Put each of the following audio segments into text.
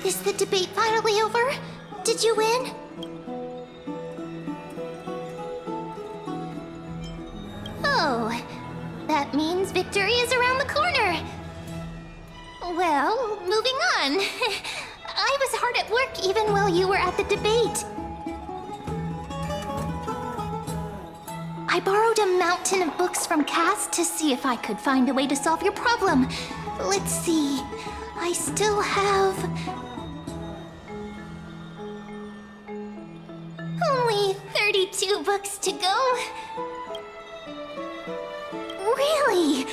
Is the debate finally over? Did you win? Oh, that means victory is around the corner. Well, moving on. I was hard at work even while you were at the debate. I borrowed a mountain of books from Cass to see if I could find a way to solve your problem. Let's see. I still have... only 32 books to go. Really?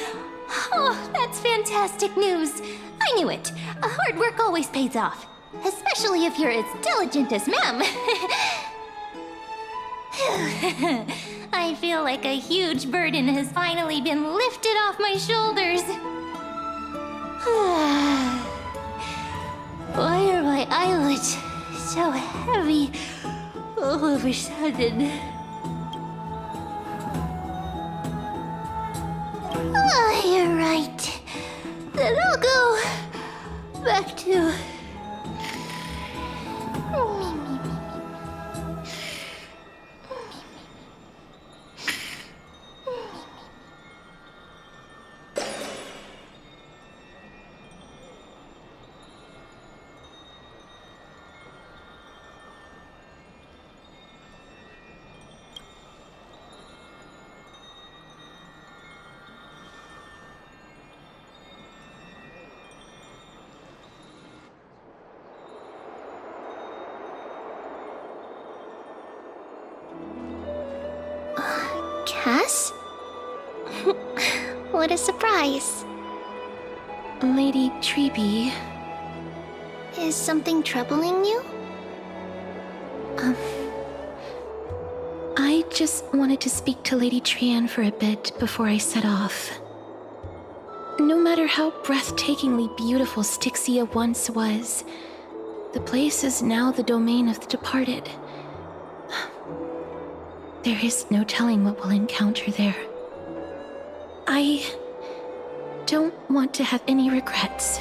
Oh, that's fantastic news. I knew it. Hard work always pays off. Especially if you're as diligent as Ma'am. I feel like a huge burden has finally been lifted off my shoulders. Why are my eyelids so heavy all of a sudden? Oh, you're right. Then I'll go back to... Cass? What a surprise. Lady Treeby. Is something troubling you? I just wanted to speak to Lady Trian for a bit before I set off. No matter how breathtakingly beautiful Styxia once was, the place is now the domain of the departed. There is no telling what we'll encounter there. I don't want to have any regrets.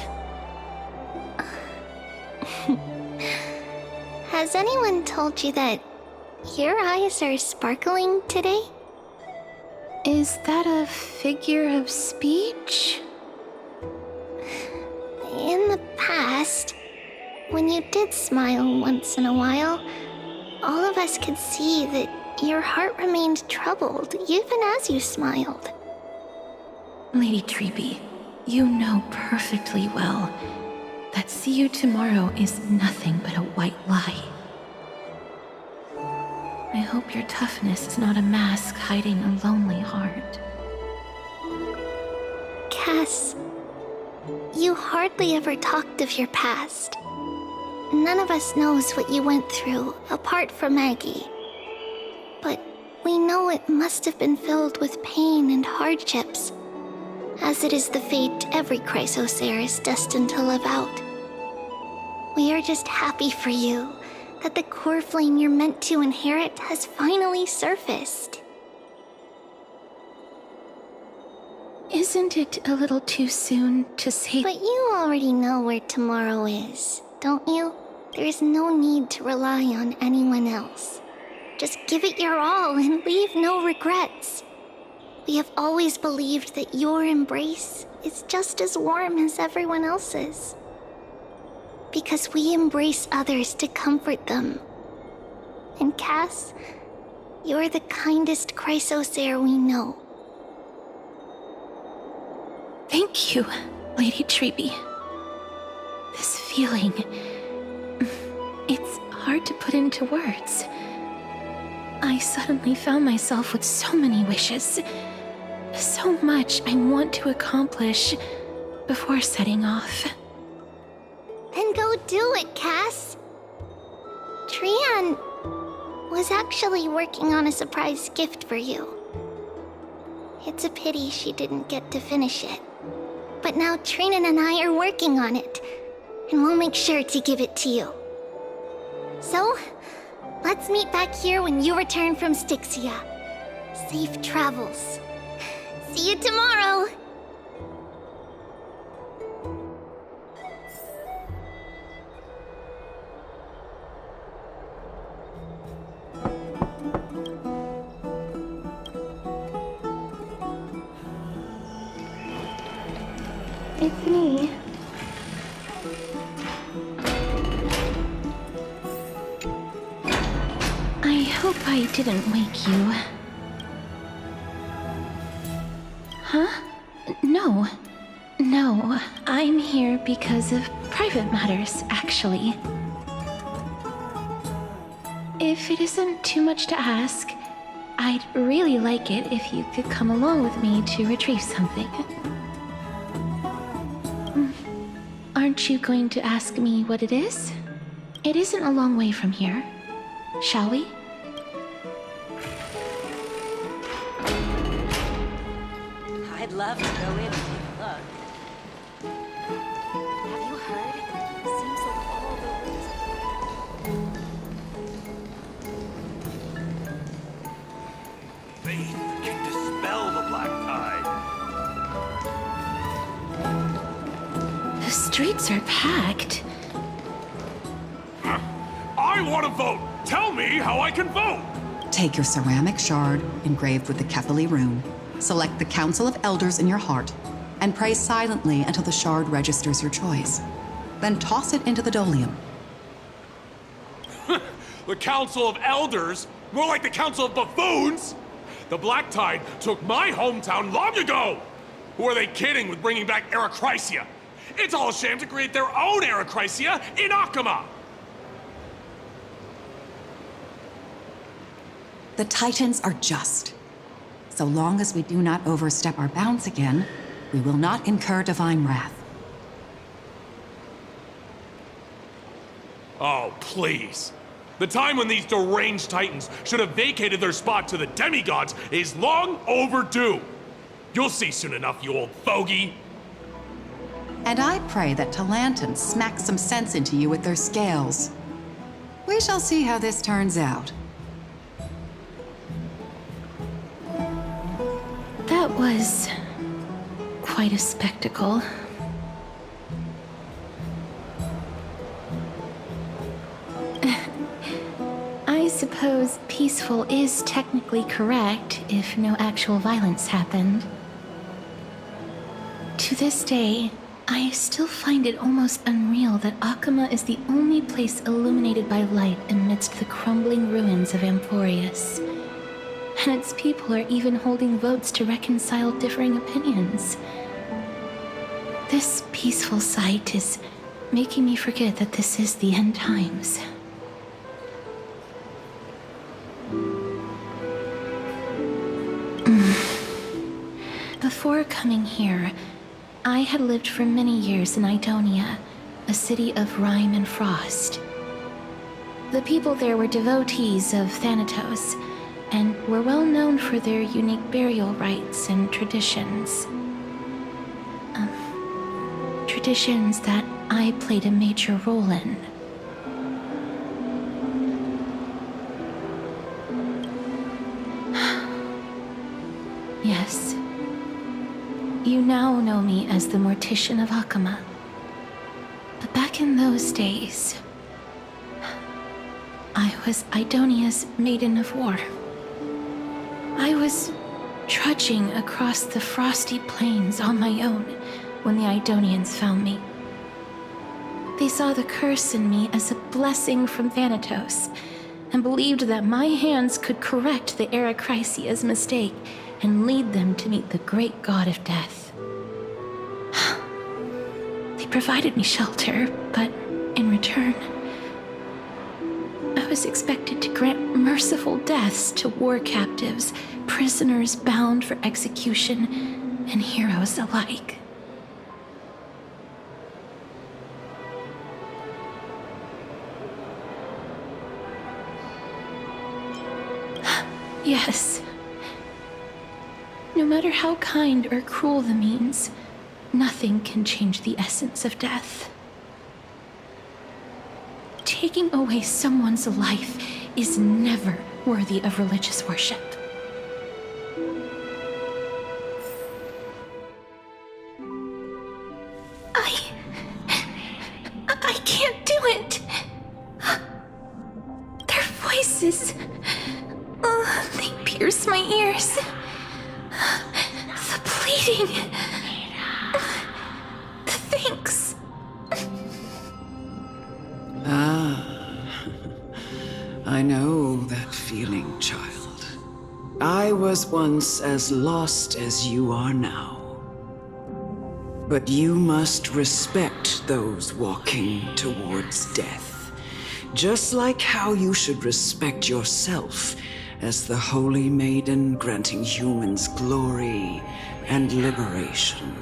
Has anyone told you that your eyes are sparkling today? Is that a figure of speech? In the past, when you did smile once in a while, all of us could see that your heart remained troubled even as you smiled. Lady Treeby, you know perfectly well that see you tomorrow is nothing but a white lie. I hope your toughness is not a mask hiding a lonely heart. Cass, you hardly ever talked of your past. None of us knows what you went through apart from Maggie. But we know it must have been filled with pain and hardships, as it is the fate every Chrysosaur is destined to live out. We are just happy for you that the core flame you're meant to inherit has finally surfaced. Isn't it a little too soon to say... But you already know where tomorrow is, don't you? There is no need to rely on anyone else. Just give it your all and leave no regrets. We have always believed that your embrace is just as warm as everyone else's. Because we embrace others to comfort them. And Cass, you're the kindest Chrysosaur we know. Thank you, Lady Treeby. This feeling... it's hard to put into words. I suddenly found myself with so many wishes. So much I want to accomplish before setting off. Then go do it, Cass. Trian was actually working on a surprise gift for you. It's a pity she didn't get to finish it. But now Trinan and I are working on it, and we'll make sure to give it to you. So, let's meet back here when you return from Styxia. Safe travels. See you tomorrow! Thank you, Lady Treeby. This feeling... it's hard to put into words. I suddenly found myself with so many wishes. So much I want to accomplish before setting off. Then go do it, Cass. Trian was actually working on a surprise gift for you. It's a pity she didn't get to finish it. But now Trinan and I are working on it, and we'll make sure to give it to you. So, let's meet back here when you return from Styxia. Safe travels. See you tomorrow! It's me. I hope I didn't wake you. Huh? No. No, I'm here because of private matters, actually. If it isn't too much to ask, I'd really like it if you could come along with me to retrieve something. Aren't you going to ask me what it is? It isn't a long way from here. Shall we? I'd love to go in and take a look. Have you heard? Seems like all the Faith can dispel the black tide. The streets are packed. I want to vote! Tell me how I can vote! Take your ceramic shard engraved with the Kefali rune, select the Council of Elders in your heart, and pray silently until the shard registers your choice. Then toss it into the Dolium. The Council of Elders? More like the Council of Buffoons! The Black Tide took my hometown long ago! Who are they kidding with bringing back Arachrysia? It's all a sham to create their own Arachrysia in Akama! The Titans are just. So long as we do not overstep our bounds again, we will not incur divine wrath. Oh, please. The time when these deranged Titans should have vacated their spot to the demigods is long overdue. You'll see soon enough, you old fogey. And I pray that Talanton smacks some sense into you with their scales. We shall see how this turns out. That was quite a spectacle. I suppose peaceful is technically correct if no actual violence happened. To this day, I still find it almost unreal that Akama is the only place illuminated by light amidst the crumbling ruins of Amphorius. And its people are even holding votes to reconcile differing opinions. This peaceful sight is making me forget that this is the end times. Before coming here, I had lived for many years in Idonia, a city of rime and frost. The people there were devotees of Thanatos, and were well known for their unique burial rites and traditions. Traditions that I played a major role in. Yes. You now know me as the Mortician of Akama. But back in those days, I was Idonia's Maiden of War. I was trudging across the frosty plains on my own when the Idonians found me. They saw the curse in me as a blessing from Thanatos, and believed that my hands could correct the Arachrysia's mistake and lead them to meet the great god of death. They provided me shelter, but in return, I was expected to grant merciful deaths to war captives, prisoners bound for execution, and heroes alike. Yes. No matter how kind or cruel the means, nothing can change the essence of death. Taking away someone's life is never worthy of religious worship. I can't do it. Their voices, they pierce my ears. The pleading, I know that feeling, child. I was once as lost as you are now. But you must respect those walking towards death, just like how you should respect yourself as the Holy Maiden granting humans glory and liberation.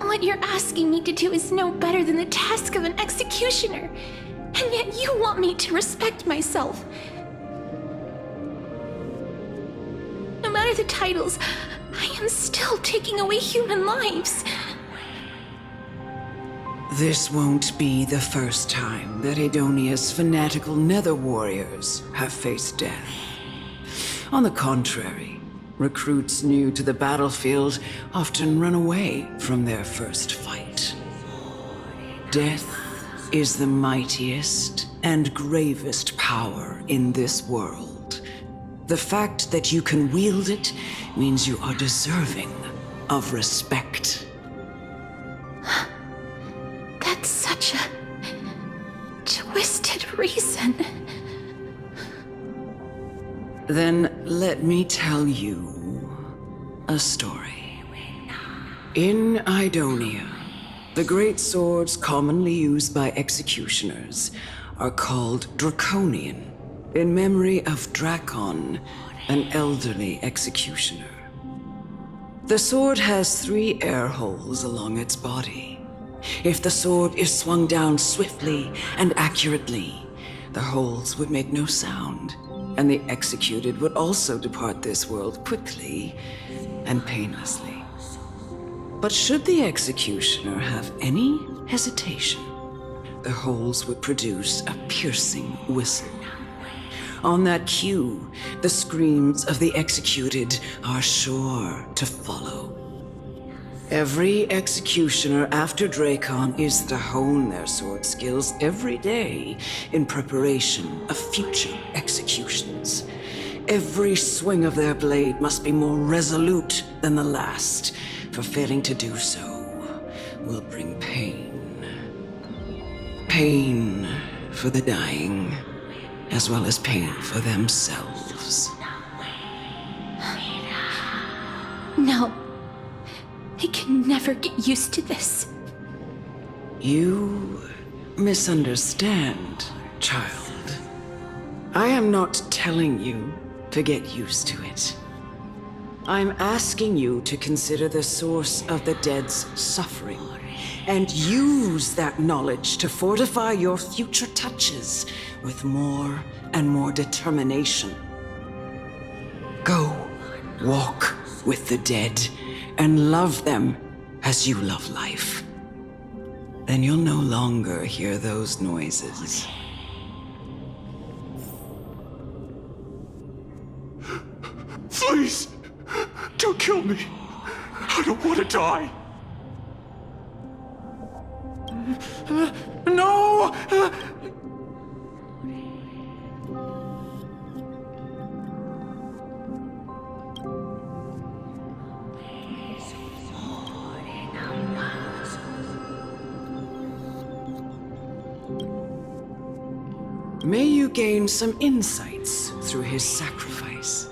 What you're asking me to do is no better than the task of an executioner. And yet you want me to respect myself. No matter the titles, I am still taking away human lives. This won't be the first time that Edonia's fanatical nether warriors have faced death. On the contrary, recruits new to the battlefield often run away from their first fight. Death is the mightiest and gravest power in this world. The fact that you can wield it means you are deserving of respect. That's such a twisted reason. Then let me tell you a story. In Idonia, the great swords commonly used by executioners are called Draconian, in memory of Drakon, an elderly executioner. The sword has 3 air holes along its body. If the sword is swung down swiftly and accurately, the holes would make no sound, and the executed would also depart this world quickly and painlessly. But should the executioner have any hesitation, the holes would produce a piercing whistle. On that cue, the screams of the executed are sure to follow. Every executioner after Drakon is to hone their sword skills every day in preparation of future executions. Every swing of their blade must be more resolute than the last, for failing to do so will bring pain. Pain for the dying, as well as pain for themselves. No. I can never get used to this. You misunderstand, child. I am not telling you to get used to it. I'm asking you to consider the source of the dead's suffering and use that knowledge to fortify your future touches with more and more determination. Go, walk with the dead and love them as you love life. Then you'll no longer hear those noises. Please, don't kill me. I don't want to die. No! May you gain some insights through his sacrifice.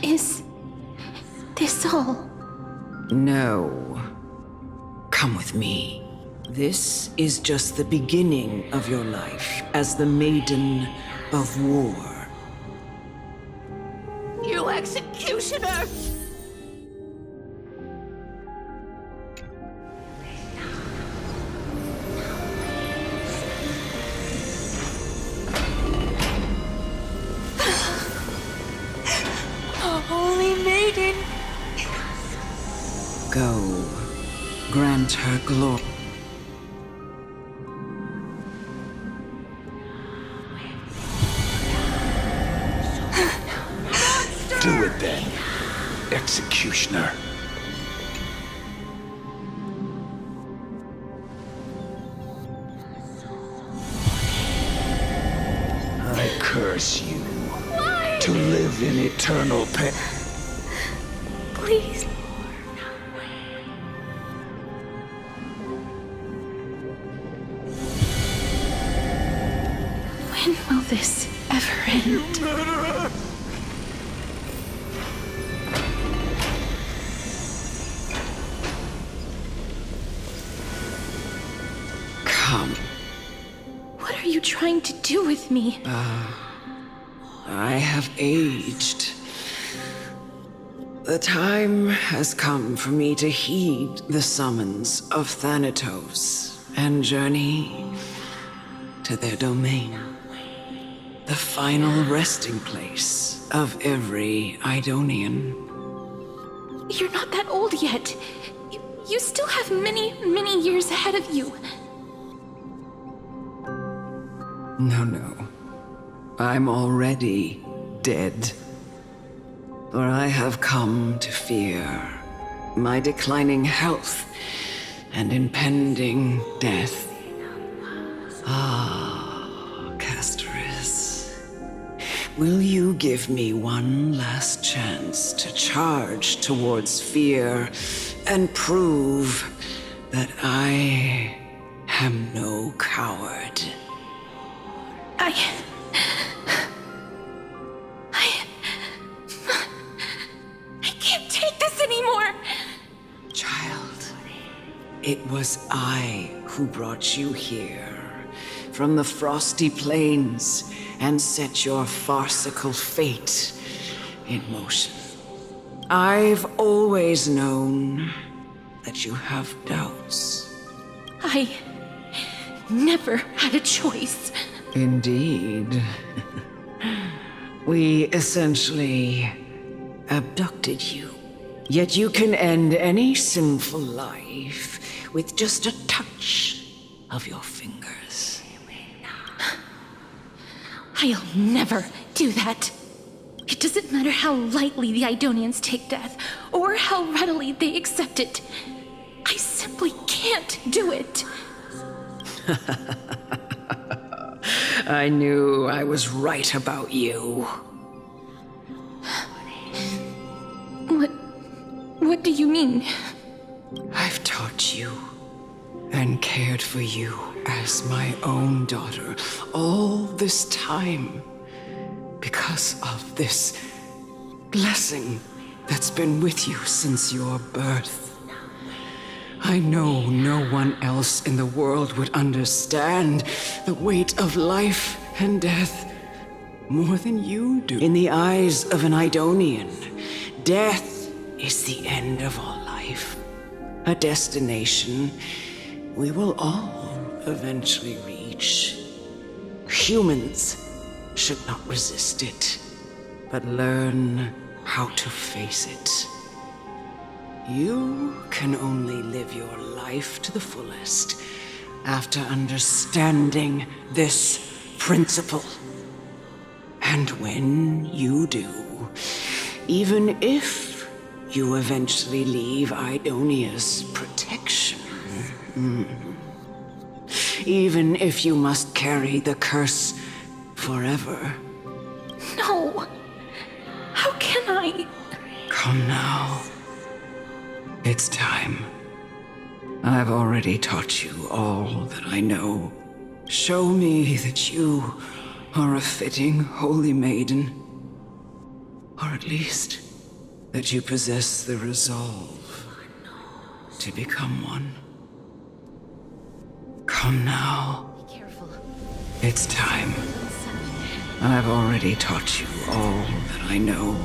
Is this all? No. Come with me. This is just the beginning of your life as the Maiden of War. You executioner! Holy Maiden! Go. Grant her glory. Do it then, executioner. I curse you to live in eternal pain. Please. When will this ever end? Come. What are you trying to do with me? I have aged. The time has come for me to heed the summons of Thanatos and journey to their domain. The final resting place of every Idonian. You're not that old yet. You still have many, many years ahead of you. No. I'm already dead. For I have come to fear my declining health and impending death. Ah, Castorice. Will you give me one last chance to charge towards fear and prove that I am no coward? I can't take this anymore! Child, it was I who brought you here from the frosty plains and set your farcical fate in motion. I've always known that you have doubts. I never had a choice. Indeed. We essentially abducted you. Yet you can end any sinful life with just a touch of your fingers. I'll never do that. It doesn't matter how lightly the Idonians take death, or how readily they accept it. I simply can't do it. I knew I was right about you. What do you mean? I've taught you and cared for you as my own daughter all this time because of this blessing that's been with you since your birth. I know no one else in the world would understand the weight of life and death more than you do. In the eyes of an Idonian, death is the end of all life. A destination we will all eventually reach. Humans should not resist it, but learn how to face it. You can only live your life to the fullest after understanding this principle. And when you do, even if you eventually leave Idonia's protection, even if you must carry the curse forever. No! How can I? Come now. It's time. I've already taught you all that I know. Show me that you are a fitting holy maiden. Or at least that you possess the resolve to become one. Come now. Be careful. It's time. I've already taught you all that I know.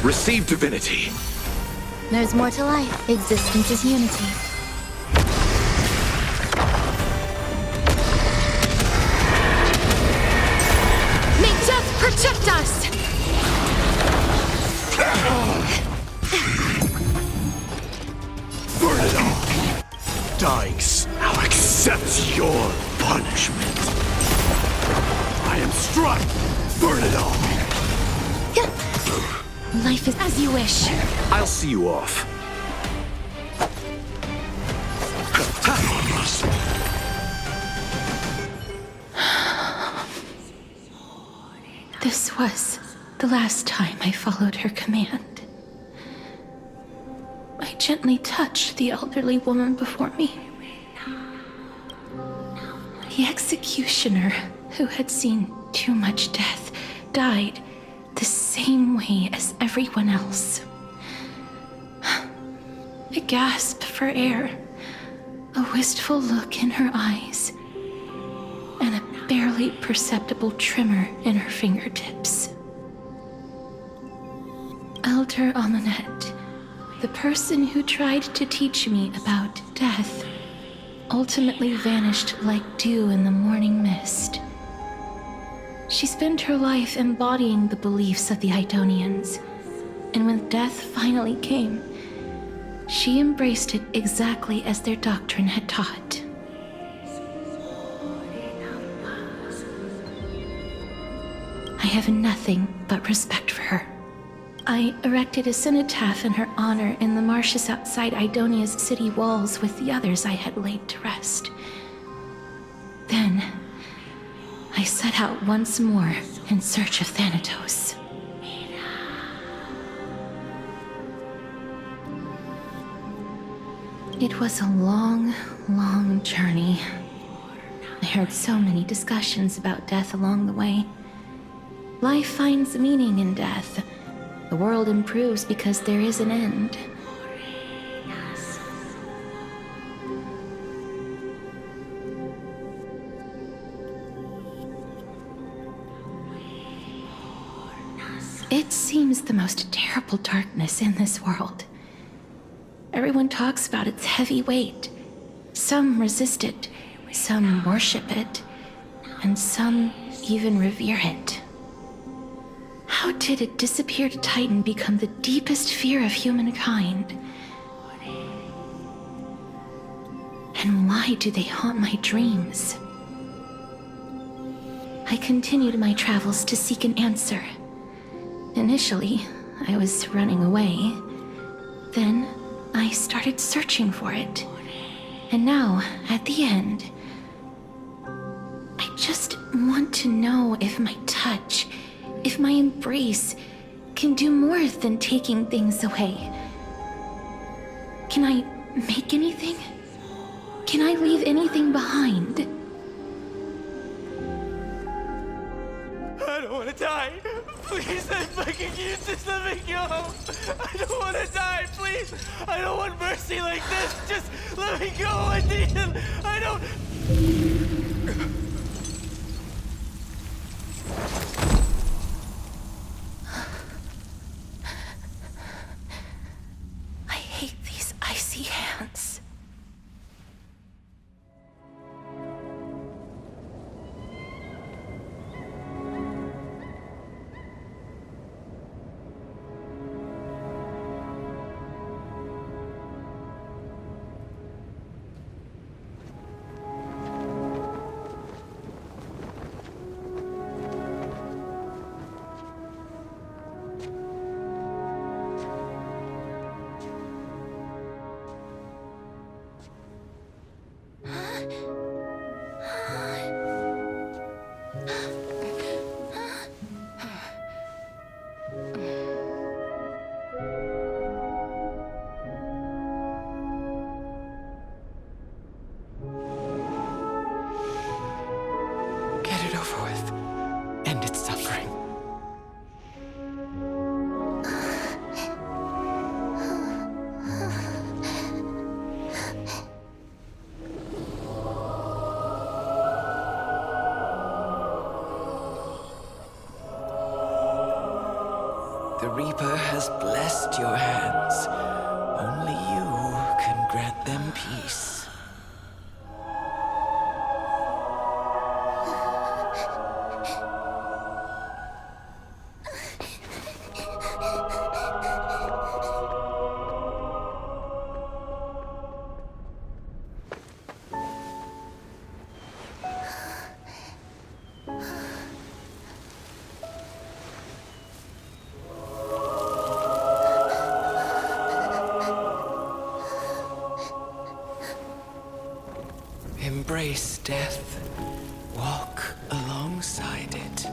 Receive divinity. There's more to life. Existence is unity. May death protect us! Burn it all. Dykes, I'll accept your punishment. I am struck. Burn it all. Life is as you wish. I'll see you off. This was the last time I followed her command. I gently touched the elderly woman before me. The executioner, who had seen too much death, died the same way as everyone else. A gasp for air, a wistful look in her eyes, and a barely perceptible tremor in her fingertips. Elder Amanette, the person who tried to teach me about death, ultimately vanished like dew in the morning mist. She spent her life embodying the beliefs of the Idonians, and when death finally came, she embraced it exactly as their doctrine had taught. I have nothing but respect for her. I erected a cenotaph in her honor in the marshes outside Idonia's city walls with the others I had laid to rest. Then, I set out once more in search of Thanatos. It was a long, long journey. I heard so many discussions about death along the way. Life finds meaning in death. The world improves because there is an end. It seems the most terrible darkness in this world. Everyone talks about its heavy weight. Some resist it, some worship it, and some even revere it. How did a disappeared titan become the deepest fear of humankind? And why do they haunt my dreams? I continued my travels to seek an answer. Initially, I was running away. Then, I started searching for it. And now, at the end, I just want to know if my touch, if my embrace, can do more than taking things away. Can I make anything? Can I leave anything behind? I don't want to die. Please, I'm begging you, just let me go. I don't want to die, please. I don't want mercy like this. Just let me go. I need it. I don't... I hate these icy hands. Get it over with. End its suffering. The Reaper has blessed your hands. Only you can grant them peace. Embrace death. Walk alongside it.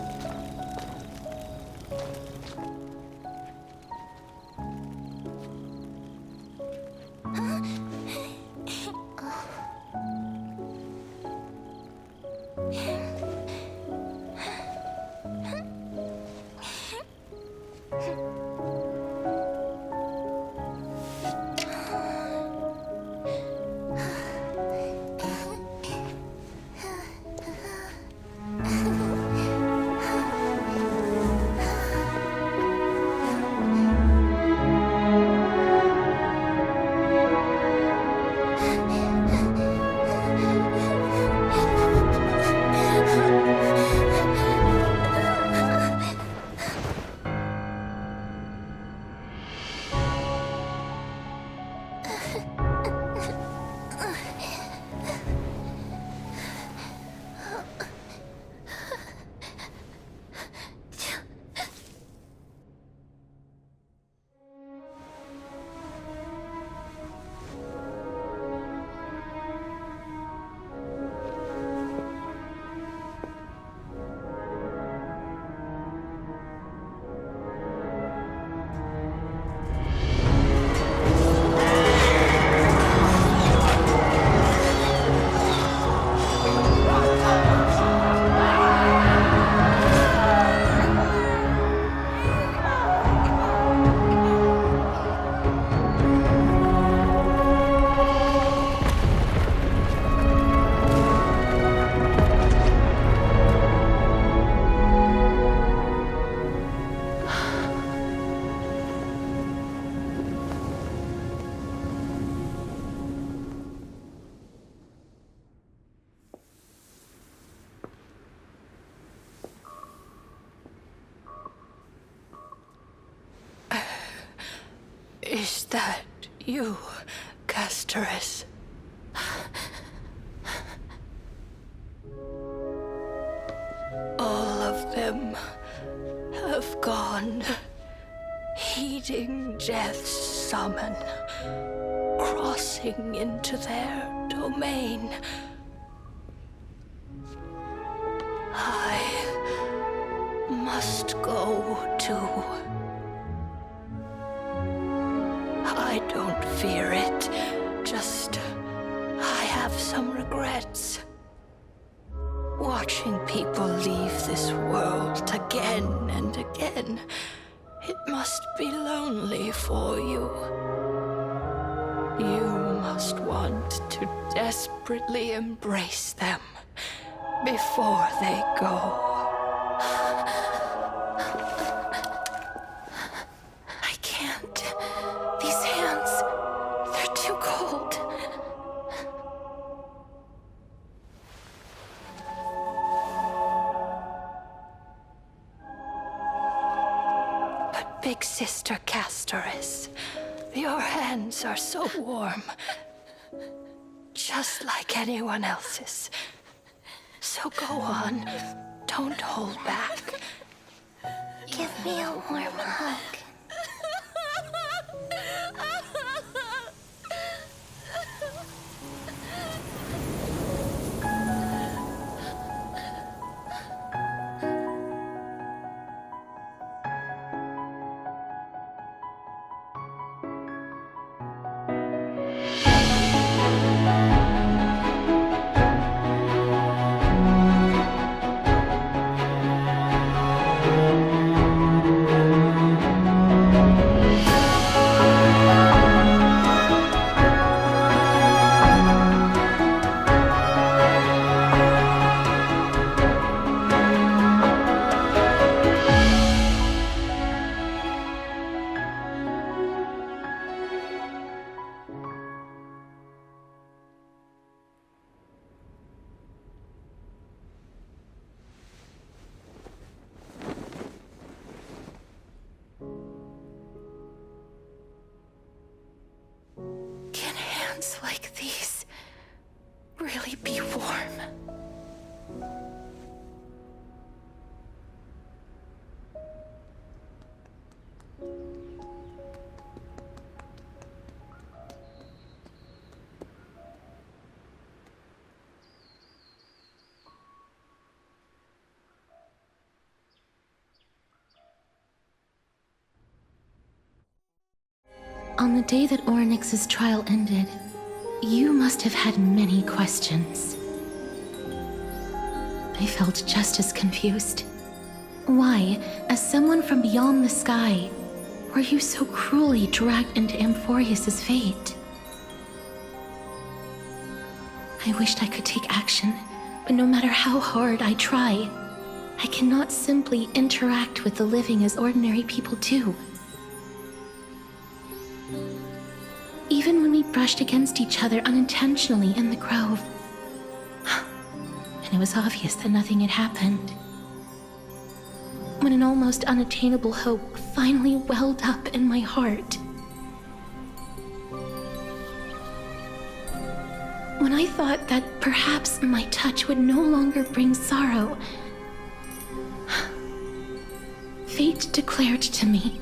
that you, Castorice? All of them have gone, heeding death's summon, crossing into their domain. I must go too. I don't fear it, just I have some regrets. Watching people leave this world again and again, it must be lonely for you. You must want to desperately embrace them before they go. I can't. These hands, they're too cold. But Big Sister Castorice, your hands are so warm. Just like anyone else's. So go on. Don't hold back. Give me a warm hug. Can hands like these really be warm? On the day that Orynyx's trial ended, you must have had many questions. I felt just as confused. Why, as someone from beyond the sky, were you so cruelly dragged into Amphorius's fate? I wished I could take action, but no matter how hard I try, I cannot simply interact with the living as ordinary people do. Even when we brushed against each other unintentionally in the grove, and it was obvious that nothing had happened. When an almost unattainable hope finally welled up in my heart. When I thought that perhaps my touch would no longer bring sorrow, fate declared to me,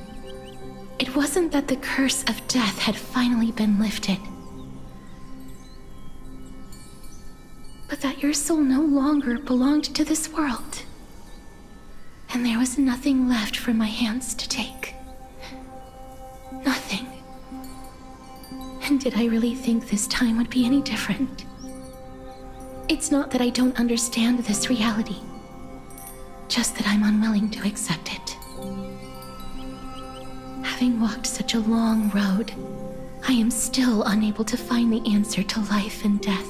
it wasn't that the curse of death had finally been lifted, but that your soul no longer belonged to this world, and there was nothing left for my hands to take. Nothing. And did I really think this time would be any different? It's not that I don't understand this reality, just that I'm unwilling to accept it. Having walked such a long road, I am still unable to find the answer to life and death.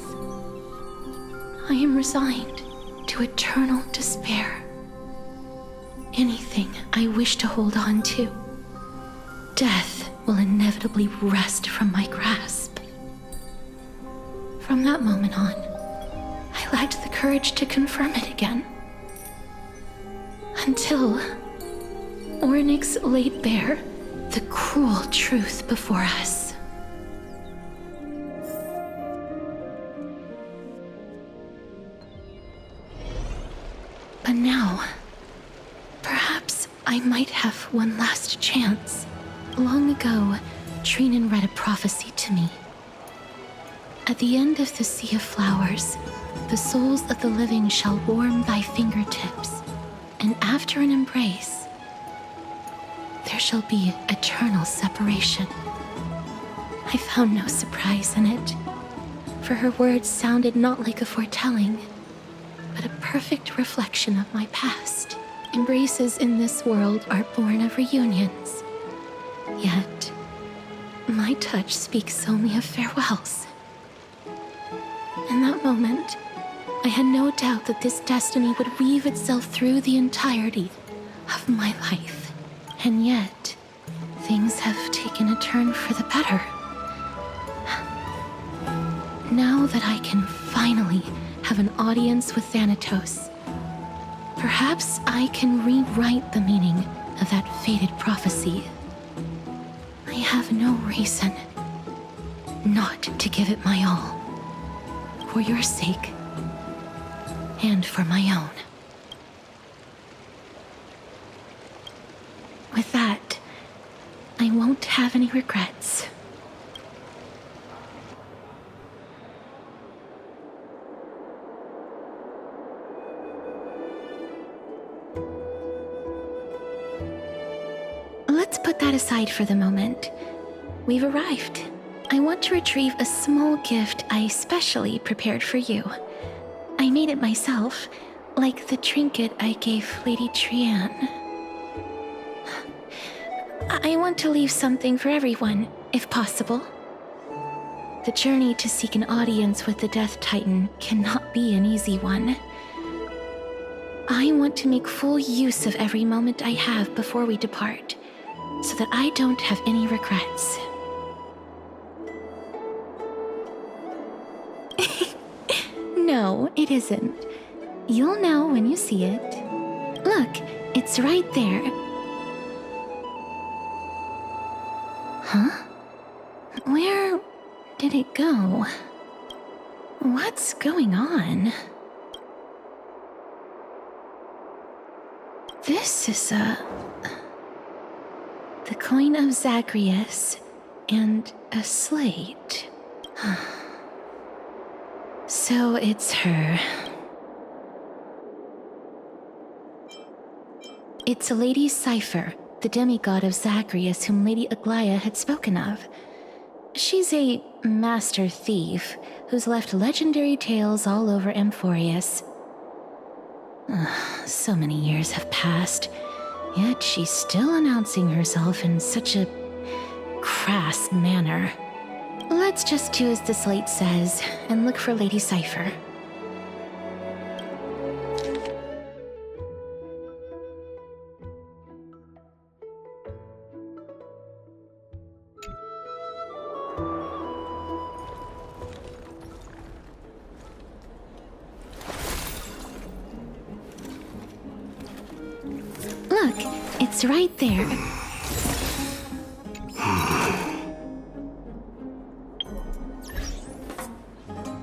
I am resigned to eternal despair. Anything I wish to hold on to, death will inevitably wrest from my grasp. From that moment on, I lacked the courage to confirm it again. Until Orynyx laid bare the cruel truth before us. But now, perhaps I might have one last chance. Long ago, Trinan read a prophecy to me. At the end of the Sea of Flowers, the souls of the living shall warm thy fingertips, and after an embrace, there shall be eternal separation. I found no surprise in it, for her words sounded not like a foretelling, but a perfect reflection of my past. Embraces in this world are born of reunions. Yet, my touch speaks only of farewells. In that moment, I had no doubt that this destiny would weave itself through the entirety of my life. And yet, things have taken a turn for the better. Now that I can finally have an audience with Thanatos, perhaps I can rewrite the meaning of that fated prophecy. I have no reason not to give it my all. For your sake, and for my own. With that, I won't have any regrets. Let's put that aside for the moment. We've arrived. I want to retrieve a small gift I specially prepared for you. I made it myself, like the trinket I gave Lady Trian. I want to leave something for everyone, if possible. The journey to seek an audience with the Death Titan cannot be an easy one. I want to make full use of every moment I have before we depart, so that I don't have any regrets. No, it isn't. You'll know when you see it. Look, it's right there. Huh? Where did it go? What's going on? This is the coin of Zagreus and a slate. So it's her. It's Lady Cypher, the demigod of Zagreus whom Lady Aglaia had spoken of. She's a master thief who's left legendary tales all over Amphorius. So many years have passed, yet she's still announcing herself in such a crass manner. Let's just do as the slate says and look for Lady Cypher. Look, it's right there.